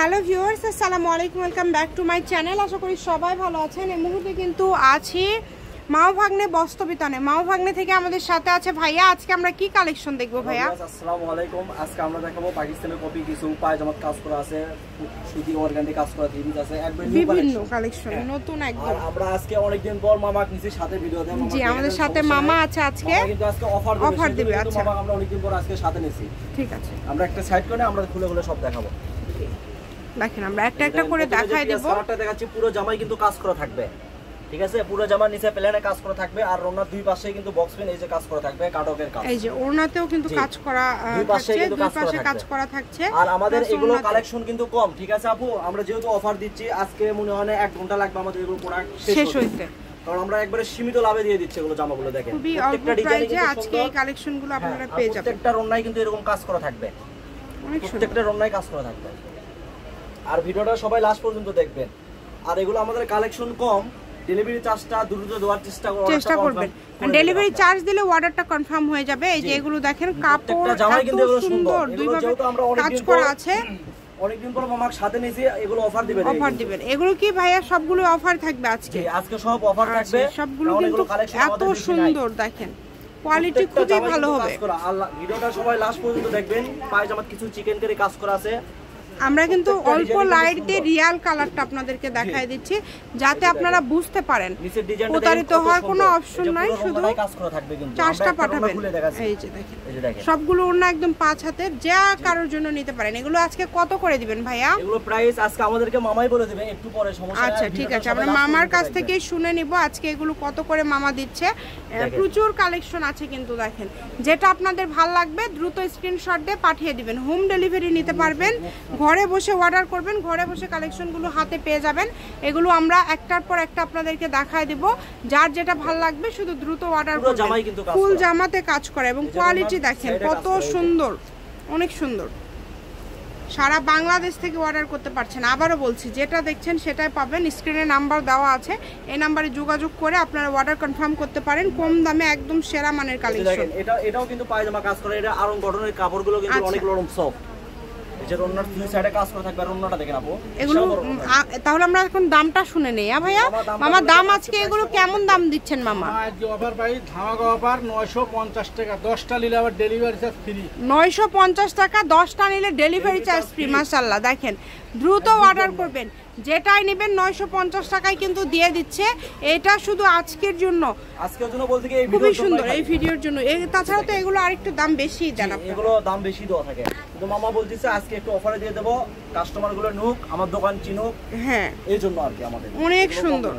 Hello viewers, আসসালামু আলাইকুম, welcome back to my channel. আশা করি সবাই ভালো আছেন। এই মুহূর্তে কিন্তু আছি মাও ভাগ্নে বস্ত্রবিতানে। মাও ভাগ্নে থেকে আমাদের সাথে আছে ভাইয়া। আজকে আমরা কি কালেকশন দেখবো ভাইয়া? আসসালামু আলাইকুম। আজকে আমরা দেখাবো পাকিস্তানের কপি কিছু পায়জামাত কাজ করা আছে, সুতি অর্গানডি কাজ করা থ্রি পিস আছে, একদম বিভিন্ন কালেকশন নতুন একদম। আমরা আজকে অনেকদিন পর মামা নিচে সাথে ভিডিও দেব। জি, আমাদের সাথে মামা আছে আজকে। কিন্তু আজকে অফার দিবে। আচ্ছা, মামা আমরা অনেকদিন পর আজকে সাথে নিছি। ঠিক আছে, আমরা একটা সাইড করে আমরা খুলে খুলে সব দেখাবো। দেখেন আমরা একটা একটা করে দেখাই দেব। কালারটা দেখাচ্ছি, পুরো জামাই কিন্তু কাজ করা থাকবে। ঠিক আছে, পুরো জামার নিচে প্লেনে কাজ করা থাকবে, আর ওনার দুই পাশে কিন্তু বক্স পিন এই যে কাজ করা থাকবে, কাটকের কাজ। এই যে ওনাতেও কিন্তু কাজ করা থাকছে, দুই পাশে কাজ করা থাকছে। আর আমাদের এগুলো কালেকশন কিন্তু কম। ঠিক আছে আপু, আমরা যেহেতু অফার দিচ্ছি, আজকে মনে হয় না 1 ঘন্টা লাগবে আমাদের এগুলো প্রোডাক্ট শেষ হইতে, কারণ আমরা একবারে সীমিত লাভে দিয়ে দিচ্ছি এগুলো জামাগুলো। দেখেন খুবই অল্প প্রাইসে আজকে এই কালেকশনগুলো আপনারা পেয়ে যাবেন। প্রত্যেকটা রন্নায় কিন্তু এরকম কাজ করা থাকবে, প্রত্যেকটা রন্নায় কাজ করা থাকবে। আর ভিডিওটা সবাই লাস্ট পর্যন্ত দেখবেন। আর এগুলো আমাদের কালেকশন কম, ডেলিভারি চার্জটা দ্রুত দেওয়ার চেষ্টা করবেন। ডেলিভারি চার্জ দিলে অর্ডারটা কনফার্ম হয়ে যাবে। এই যে এগুলো দেখেন, কাপড় এত সুন্দর, দুইভাবে কাজ করা আছে। অনেকদিন পর মামার সাথে নিয়েছি, এগুলো অফার দিবেন। এগুলো কি ভাইয়া সবগুলো অফার থাকবে আজকে? আজকে সব অফার থাকবে, সবগুলো কিন্তু এত সুন্দর। দেখেন কোয়ালিটি খুবই ভালো হবে। ভিডিওটা সবাই লাস্ট পর্যন্ত দেখবেন। পায়জামাত কিছু চিকেন কারি কাজ করা আছে। আমরা কিন্তু অল্প লাইট দিয়ে রিয়াল কালারটা আপনাদেরকে দেখাই দিচ্ছি, যাতে আপনারা বুঝতে পারেন প্রতারিত হওয়ার কোনো অপশন নাই। শুধু চার্জটা পাঠাবেন। এই যে দেখেন সবগুলো ওড়না একদম 5 হাতের, যা কারোর জন্য নিতে পারেন। এগুলো আজকে কত করে দিবেন ভাইয়া? এগুলো প্রাইস আজকে আমাদেরকে মামাই বলে দিবেন, একটু পরে সমস্যা। আচ্ছা ঠিক আছে, আমরা মামার কাছ থেকেই শুনে নিব আজকে এগুলো কত করে মামা দিচ্ছে। প্রচুর কালেকশন আছে কিন্তু। দেখেন যেটা আপনাদের ভালো লাগবে দ্রুত স্ক্রিনশট দিয়ে পাঠিয়ে দিবেন। হোম ডেলিভারি নিতে পারবেন। ঘরে বসে অর্ডার করবেন, ঘরে বসে কালেকশনগুলো হাতে পেয়ে যাবেন। এগুলো আমরা একটার পর একটা আপনাদেরকে দেখায় দিব। যার যেটা ভালো লাগবে শুধু দ্রুত অর্ডার করবেন। ফুল জামাতে কাজ করে এবং কোয়ালিটি দেখেন কত সুন্দর, অনেক সুন্দর। সারা বাংলাদেশ থেকে অর্ডার করতে পারছেন। আবারও বলছি, যেটা দেখছেন সেটাই পাবেন। স্ক্রিনে নাম্বার দেওয়া আছে, এই নাম্বারে যোগাযোগ করে আপনারা অর্ডার কনফার্ম করতে পারেন। কম দামে একদম সেরা মানের কালেকশন। এটাও কিন্তু পায়জামা কাজ করে। এটা আরং গঠনের কাপড়গুলো কিন্তু অনেক নরম সফট। তাহলে আমরা এখন দামটা শুনে নেই। ভাইয়া মামা দাম আজকে এগুলো কেমন দাম দিচ্ছেন মামা? অফার প্রাইস ধামাকা অফার 950 টাকা, 10টা নিলে আবার ডেলিভারি চার্জ ফ্রি। 950 টাকা, 10টা নিলে ডেলিভারি চার্জ ফ্রি। মাশাআল্লাহ, দেখেন দ্রুত অর্ডার করবেন। যেটাই নেবেন 950 টাকায় কিন্তু দিয়ে দিচ্ছে। এটা শুধু আজকের জন্য বলতে কি খুবই সুন্দর, এই ভিডিওর জন্য। তাছাড়া তো এগুলো আরেকটু দাম বেশি দেন আপনারা। এগুলো দাম বেশি দেওয়া থাকে, কিন্তু মামা বলতেছে আজকে একটু অফারে দিয়ে দেব, কাস্টমার গুলো নুক, আমার দোকান চিনুক। হ্যাঁ, এই জন্য আর কি আমাদের অনেক সুন্দর।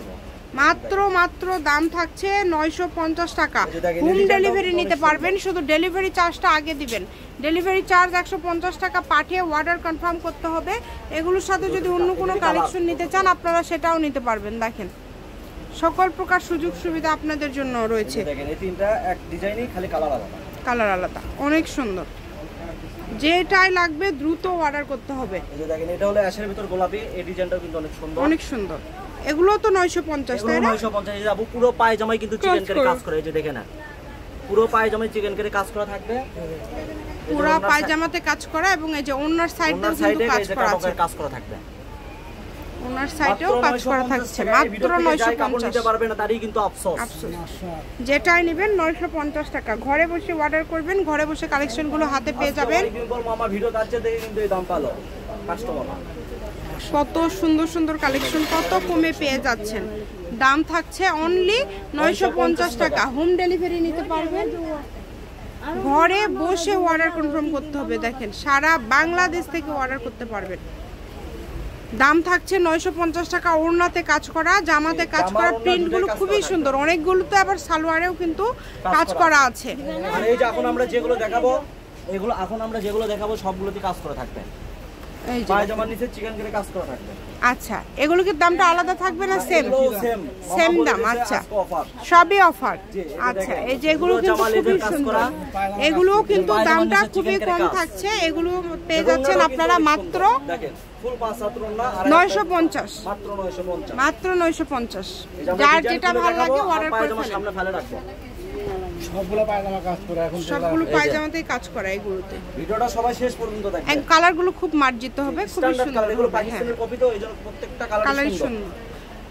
মাত্র দাম থাকছে 950 টাকা। হোম ডেলিভারি নিতে পারবেন, শুধু ডেলিভারি চার্জটা আগে দিবেন। ডেলিভারি চার্জ 150 টাকা পাঠিয়ে অর্ডার কনফার্ম করতে হবে। এগুলোর সাথে যদি অন্য কোনো কালেকশন নিতে চান আপনারা সেটাও নিতে পারবেন। দেখেন সকল প্রকার সুযোগ সুবিধা আপনাদের জন্য রয়েছে। দেখেন এই তিনটা এক ডিজাইনই, খালি কালার আলাদা, অনেক সুন্দর। যেটাই লাগবে দ্রুত অর্ডার করতে হবে। এই যে দেখেন এটা হলো অ্যাশের ভিতর গোলাপি, এই ডিজাইনটাও কিন্তু অনেক সুন্দর। এগুলো তো 950 তাই না? 950 যাবো। পুরো পায়জামাই কিন্তু চিকেন কারি কাজ করে। এই যে দেখেন না, পুরো পায়জামাই চিকেন কারি কাজ করা থাকবে। পুরো পায়জামাতে কাজ করা, এবং এই যে ওনার সাইডেও কিন্তু কাজ করা আছে, কাজ করা থাকবে। ওনার সাইডেও কাজ করা থাকছে। মাত্র 950 নিতে পারবে না, তারই কিন্তু আফসোস। যেটাই নেবেন 950 টাকা। ঘরে বসে অর্ডার করবেন, ঘরে বসে কালেকশনগুলো হাতে পেয়ে যাবেন। মামা ভিডিও কাটছে দেখে কিন্তু এই দাম পালো কাস্টমার। কত সুন্দর সুন্দর কালেকশন, কত কমে পেয়ে যাচ্ছেন। দাম থাকছে অনলি 950 টাকা। হোম ডেলিভারি নিতে পারবেন, ঘরে বসে অর্ডার কনফার্ম করতে হবে। দেখেন সারা বাংলাদেশ থেকে অর্ডার করতে পারবেন। দাম থাকছে 950 টাকা। ওড়নাতে কাজ করা, জামাতে কাজ করা, প্রিন্টগুলো খুবই সুন্দর। অনেকগুলোতে আবার সালোয়ারেও কিন্তু কাজ করা আছে। আর এই যে এখন আমরা যেগুলো দেখাবো সবগুলোতে কাজ করা থাকবে। এই যে পায়জামার নিচে চিকেন কারি কাজ করা থাকবে। আচ্ছা, এগুলো কি দামটা আলাদা থাকবে না সেম দাম? আচ্ছা, সবই অফার। আচ্ছা, এই যেগুলো কিন্তু খুবই সুন্দর, এগুলোও কিন্তু দামটা খুবই কম থাকছে। এগুলো পেয়ে যাচ্ছেন আপনারা মাত্র 950। মাত্র 950। যার যেটা ভালো লাগে অর্ডার করে ফেলেন। সবগুলো পায়জামা কাজ করে এখন সবগুলো পায়জামাতেই কাজ করা এগুলোতে। ভিডিওটা সবাই শেষ পর্যন্ত দেখবেন। এই কালারগুলো খুব মার্জিত হবে, খুব সুন্দর কালার, এগুলো পাকিস্তানের কপি তো এইজন্য প্রত্যেকটা কালারই সুন্দর।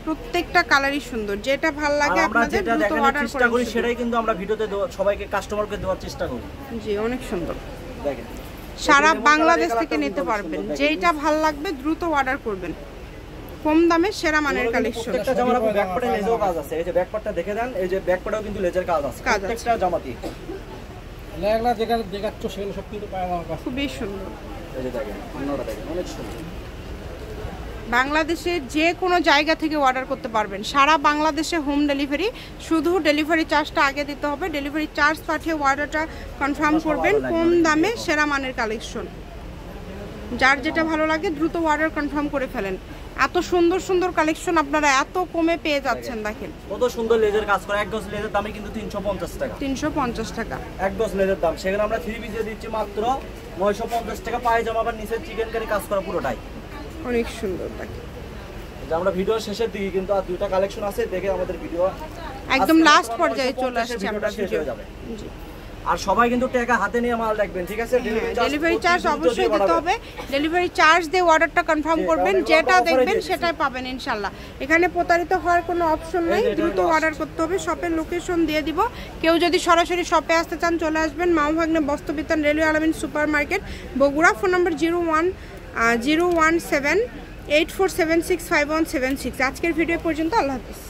প্রত্যেকটা কালারই সুন্দর, যেটা ভালো লাগে আপনাদের দ্রুত অর্ডার চেষ্টা করি সেটাই কিন্তু আমরা ভিডিওতে সবাইকে কাস্টমারকে দেওয়ার চেষ্টা করি। জি, অনেক সুন্দর। দেখেন সারা বাংলাদেশ থেকে নিতে পারবেন, যেটা ভালো লাগবে দ্রুত অর্ডার করবেন। কম দামে সেরা মানের কালেকশন। প্রত্যেকটা জামার উপর ব্যাকপার্টে লেজের কাজ আছে। এই যে ব্যাকপার্টটা দেখে দেন, এই যে ব্যাকপার্টেও কিন্তু লেজের কাজ আছে প্রত্যেকটা জামাতে। লাগলা দেখাচ্ছ সেগুলো সব কিন্তু পায়জামা কাজ খুবই সুন্দর। এই যে দেখেন, অন্যটা দেখেন, অনেক সুন্দর। বাংলাদেশের যে কোনো জায়গা থেকে অর্ডার করতে পারবেন, সারা বাংলাদেশে হোম ডেলিভারি। শুধু ডেলিভারি চার্জটা আগে দিতে হবে, ডেলিভারি চার্জ পাঠিয়ে অর্ডারটা কনফার্ম করবেন। কম দামে সেরা মানের কালেকশন, যার যেটা ভালো লাগে দ্রুত অর্ডার কনফার্ম করে ফেলেন। এত সুন্দর সুন্দর কালেকশন আপনারা এত কমে পেয়ে যাচ্ছেন। দেখেন কত সুন্দর লেজের কাজ করা। এক গজ লেজের দামই কিন্তু 350 টাকা। 350 টাকা এক গজ লেজের দাম। সেখানে আমরা 3 পিসে দিচ্ছি মাত্র 950 টাকা। পায়জামা বা নিচে চিকেন কারি কাজ করা পুরোটাই অনেক সুন্দর। দেখেন আমরা ভিডিও শেষের দিকে কিন্তু আর দুইটা কালেকশন আছে, দেখে আমাদের ভিডিও একদম লাস্ট পর্যায়ে চলে আসছে আমরা ভিডিও। জি, আর সবাই কিন্তু টাকা হাতে নিয়ে মাল রাখবেন, ঠিক আছে? ডেলিভারি চার্জ অবশ্যই দিতে হবে। ডেলিভারি চার্জ দিয়ে অর্ডারটা কনফার্ম করবেন, যেটা দেখবেন সেটাই পাবেন ইনশাআল্লাহ। এখানে প্রতারিত হওয়ার কোনো অপশন নেই, দ্রুত অর্ডার করতে হবে। শপের লোকেশন দিয়ে দিব। কেউ যদি সরাসরি শপে আসতে চান চলে আসবেন মাও ভাগ্নে বস্ত্রবিতান, রেলওয়ে আলামিন সুপার মার্কেট, বগুড়া। ফোন নম্বর 01784765176। আজকের ভিডিও পর্যন্ত, আল্লাহ হাফেজ।